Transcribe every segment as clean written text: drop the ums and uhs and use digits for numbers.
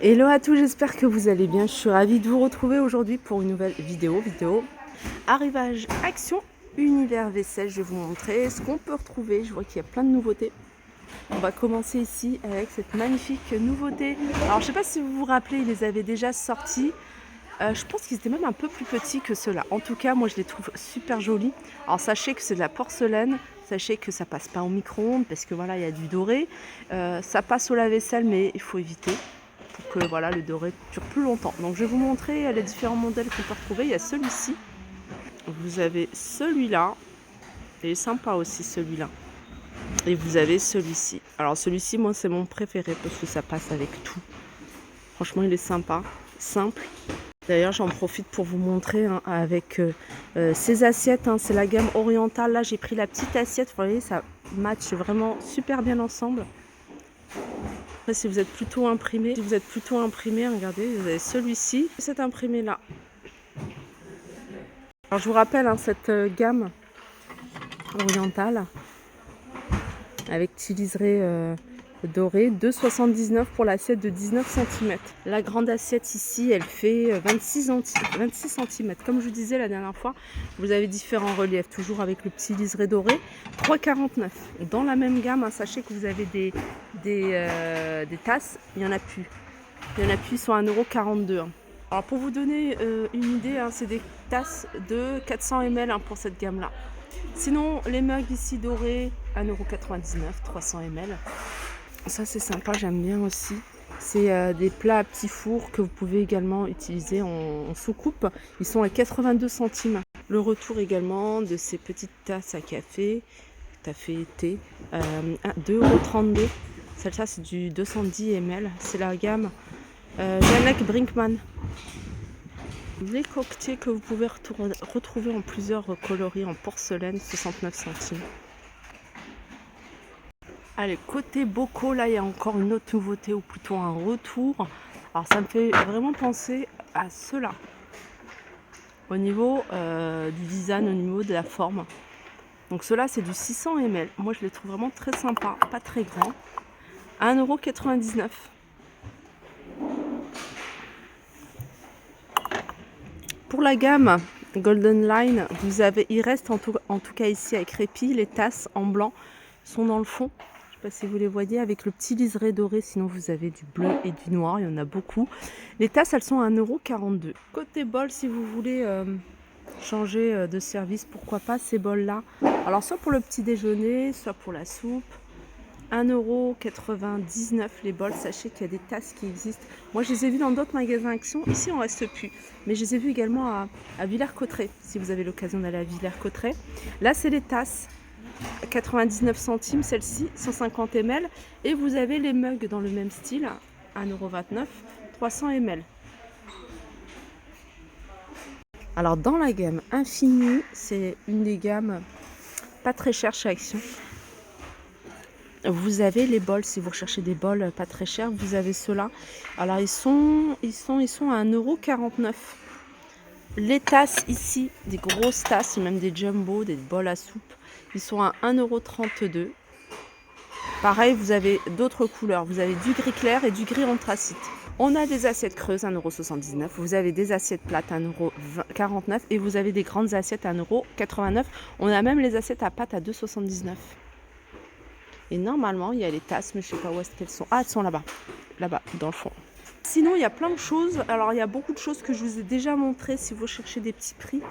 Hello à tous, j'espère que vous allez bien. Je suis ravie de vous retrouver aujourd'hui pour une nouvelle vidéo arrivage action univers vaisselle. Je vais vous montrer ce qu'on peut retrouver. Je vois qu'il y a plein de nouveautés. On va commencer ici avec cette magnifique nouveauté. Alors je sais pas si vous vous rappelez, ils les avaient déjà sortis. Je pense qu'ils étaient même un peu plus petits que ceux-là. En tout cas, moi je les trouve super jolis. Alors sachez que c'est de la porcelaine. Sachez que ça passe pas au micro-ondes parce que voilà, il y a du doré. Ça passe au lave-vaisselle, mais il faut éviter pour que voilà, le doré dure plus longtemps. Donc je vais vous montrer les différents modèles qu'on peut retrouver. Il y a celui-ci. Vous avez celui-là. Il est sympa aussi celui-là. Et vous avez celui-ci. Alors celui-ci, moi c'est mon préféré parce que ça passe avec tout. Franchement, il est sympa, simple. D'ailleurs, j'en profite pour vous montrer avec ces assiettes. C'est la gamme orientale. Là, j'ai pris la petite assiette. Vous voyez, ça match vraiment super bien ensemble. Après, si vous êtes plutôt imprimé, regardez, vous avez celui-ci, cet imprimé-là. Alors, je vous rappelle cette gamme orientale avec petits liserés dorés, 2,79 pour l'assiette de 19 cm. La grande assiette ici, elle fait 26 cm. Comme je vous disais la dernière fois, vous avez différents reliefs, toujours avec le petit liseré doré, 3,49. Dans la même gamme, sachez que vous avez des tasses, il n'y en a plus. Il y en a plus, ils sont à 1,42 €. Alors pour vous donner une idée, c'est des tasses de 400 ml pour cette gamme-là. Sinon, les mugs ici dorés, 1,99 €, 300 ml. Ça c'est sympa, j'aime bien aussi. C'est des plats à petit four que vous pouvez également utiliser en soucoupe. Ils sont à 82 centimes. Le retour également de ces petites tasses à café thé, 2,32 €. Celle-là c'est du 210 ml. C'est la gamme Janek Brinkmann. Les coquetiers que vous pouvez retrouver en plusieurs coloris en porcelaine, 69 centimes. Allez, côté bocaux, là il y a encore une autre nouveauté, ou plutôt un retour. Alors ça me fait vraiment penser à cela. Au niveau du design, au niveau de la forme. Donc cela c'est du 600 ml. Moi je les trouve vraiment très sympa, pas très grand. 1,99 €. Pour la gamme Golden Line, il reste en tout cas ici avec répit, les tasses en blanc sont dans le fond. Je ne sais pas si vous les voyez, avec le petit liseré doré, sinon vous avez du bleu et du noir, il y en a beaucoup. Les tasses, elles sont à 1,42 €. Côté bol, si vous voulez changer de service, pourquoi pas ces bols-là. Alors soit pour le petit déjeuner, soit pour la soupe. 1,99 € les bols. Sachez qu'il y a des tasses qui existent. Moi, je les ai vus dans d'autres magasins Action. Ici, on reste plus. Mais je les ai vus également à Villers-Cotterêts, si vous avez l'occasion d'aller à Villers-Cotterêts. Là, c'est les tasses. 99 centimes, celle-ci, 150 ml. Et vous avez les mugs dans le même style, 1,29 €, 300 ml. Alors, dans la gamme Infini, c'est une des gammes pas très chères chez Action. Vous avez les bols, si vous recherchez des bols pas très chers, vous avez ceux-là. Alors ils sont à 1,49 €. Les tasses ici, des grosses tasses, même des jumbo, des bols à soupe, ils sont à 1,32 €. Pareil, vous avez d'autres couleurs. Vous avez du gris clair et du gris anthracite. On a des assiettes creuses, 1,79 €. Vous avez des assiettes plates, 1,49 € et vous avez des grandes assiettes, 1,89 €. On a même les assiettes à pâte à 2,79 €. Et normalement, il y a les tasses, mais je ne sais pas où est-ce qu'elles sont. Ah, elles sont là-bas, dans le fond. Sinon, il y a plein de choses. Alors, il y a beaucoup de choses que je vous ai déjà montrées si vous cherchez des petits prix.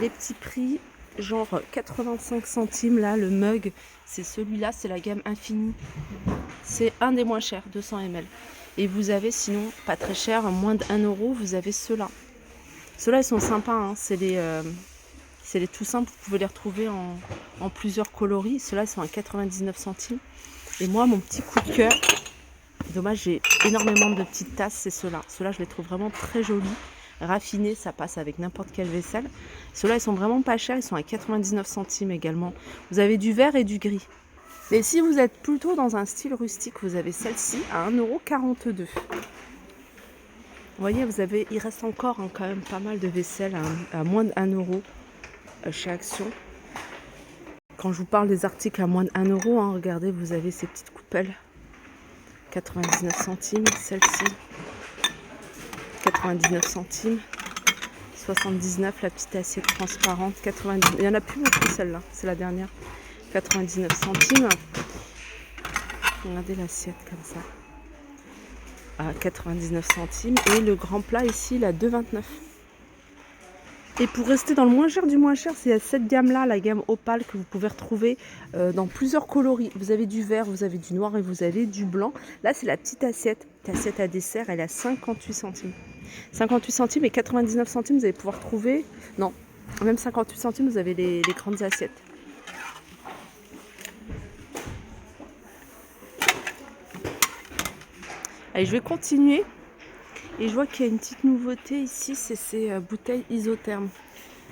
Les petits prix, genre 85 centimes, là, le mug, c'est celui-là, c'est la gamme Infini. C'est un des moins chers, 200 ml. Et vous avez, sinon, pas très cher, moins de 1 €, vous avez ceux-là. Ceux-là, ils sont sympas, c'est les tout simples, vous pouvez les retrouver en plusieurs coloris. Ceux-là, ils sont à 99 centimes. Et moi, mon petit coup de cœur, dommage, j'ai énormément de petites tasses, c'est ceux-là. Ceux-là, je les trouve vraiment très jolis. Raffinés, ça passe avec n'importe quelle vaisselle. Ceux-là, ils sont vraiment pas chers, ils sont à 99 centimes également. Vous avez du vert et du gris. Et si vous êtes plutôt dans un style rustique, vous avez celle-ci à 1,42 €. Vous voyez, il reste encore quand même pas mal de vaisselle à moins de 1 € chez Action. Quand je vous parle des articles à moins de 1 €, regardez, vous avez ces petites coupelles. 99 centimes. Celle-ci, 99 centimes. 79, la petite assiette transparente. 90. Il n'y en a plus beaucoup, celle-là. C'est la dernière. 99 centimes. Regardez l'assiette comme ça. À 99 centimes. Et le grand plat ici, il a 2,29. Et pour rester dans le moins cher du moins cher, c'est cette gamme-là, la gamme Opale, que vous pouvez retrouver dans plusieurs coloris. Vous avez du vert, vous avez du noir et vous avez du blanc. Là, c'est la petite assiette à dessert. Elle est à 58 centimes. 58 centimes et 99 centimes, vous allez pouvoir trouver... Non, même 58 centimes, vous avez les grandes assiettes. Allez, je vais continuer. Et je vois qu'il y a une petite nouveauté ici, c'est ces bouteilles isothermes.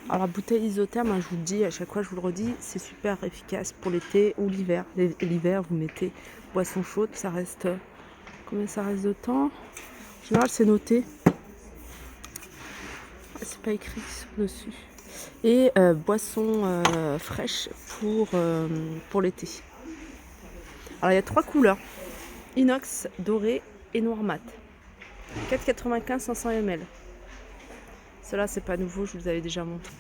Alors la bouteille isotherme, hein, je vous le dis, à chaque fois je vous le redis, c'est super efficace pour l'été ou l'hiver. L'hiver, vous mettez boisson chaude, ça reste... Combien ça reste de temps? En général, c'est noté. C'est pas écrit dessus. Et boisson fraîche pour l'été. Alors il y a 3 couleurs. Inox, doré et noir mat. 4,95 500 ml. Cela c'est pas nouveau, je vous avais déjà montré.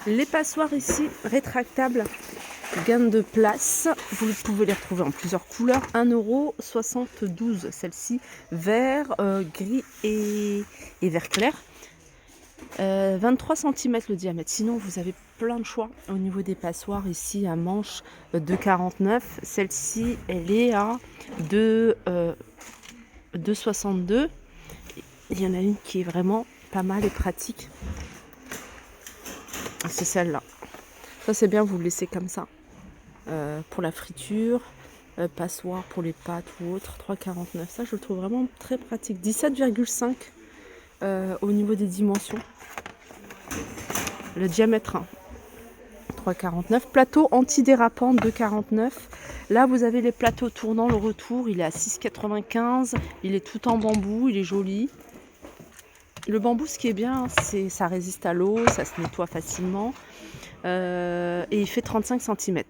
Les passoires ici rétractables, gain de place. Vous pouvez les retrouver en plusieurs couleurs. 1,72 €. Celle-ci vert, gris et vert clair. 23 cm le diamètre. Sinon, vous avez plein de choix au niveau des passoires. Ici, à manche 2,49. Celle-ci, elle est à 2,62. Il y en a une qui est vraiment pas mal et pratique. C'est celle-là. Ça, c'est bien, vous le laissez comme ça. Pour la friture, passoire pour les pâtes ou autre. 3,49. Ça, je le trouve vraiment très pratique. 17,5 au niveau des dimensions. Le diamètre 3,49. Plateau antidérapant 2,49. Là, vous avez les plateaux tournants. Le retour, il est à 6,95. Il est tout en bambou. Il est joli. Le bambou, ce qui est bien, c'est ça résiste à l'eau, ça se nettoie facilement. Et il fait 35 cm.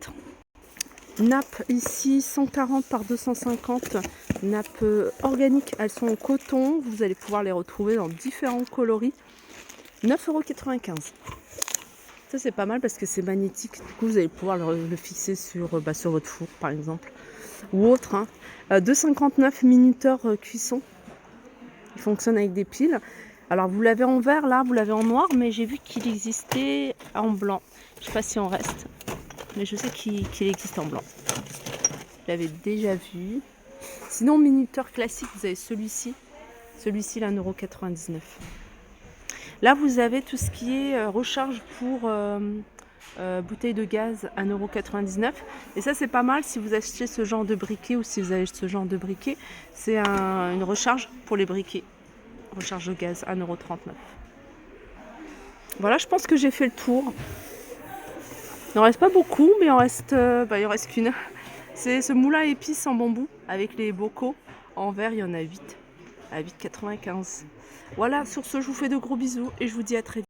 Nappe ici, 140 par 250. Nappes organiques, elles sont en coton. Vous allez pouvoir les retrouver dans différents coloris. 9,95 €. Ça, c'est pas mal parce que c'est magnétique. Du coup, vous allez pouvoir le fixer sur votre four, par exemple. Ou autre. Hein. 2,59 minuteur cuisson. Il fonctionne avec des piles. Alors, vous l'avez en vert, là, vous l'avez en noir, mais j'ai vu qu'il existait en blanc. Je ne sais pas si on reste, mais je sais qu'il existe en blanc. Je l'avais déjà vu. Sinon, minuteur classique, vous avez celui-ci. Celui-ci, il est à 1,99 €. Là, vous avez tout ce qui est recharge pour bouteille de gaz à 1,99 €. Et ça, c'est pas mal si vous achetez ce genre de briquet ou si vous avez ce genre de briquet. C'est une recharge pour les briquets. Recharge de gaz à 1,39 €. Voilà, je pense que j'ai fait le tour. Il n'en reste pas beaucoup, mais il en reste qu'une. C'est ce moulin à épices en bambou avec les bocaux. En verre, il y en a 8 à 8,95 €. Voilà, sur ce, je vous fais de gros bisous et je vous dis à très vite.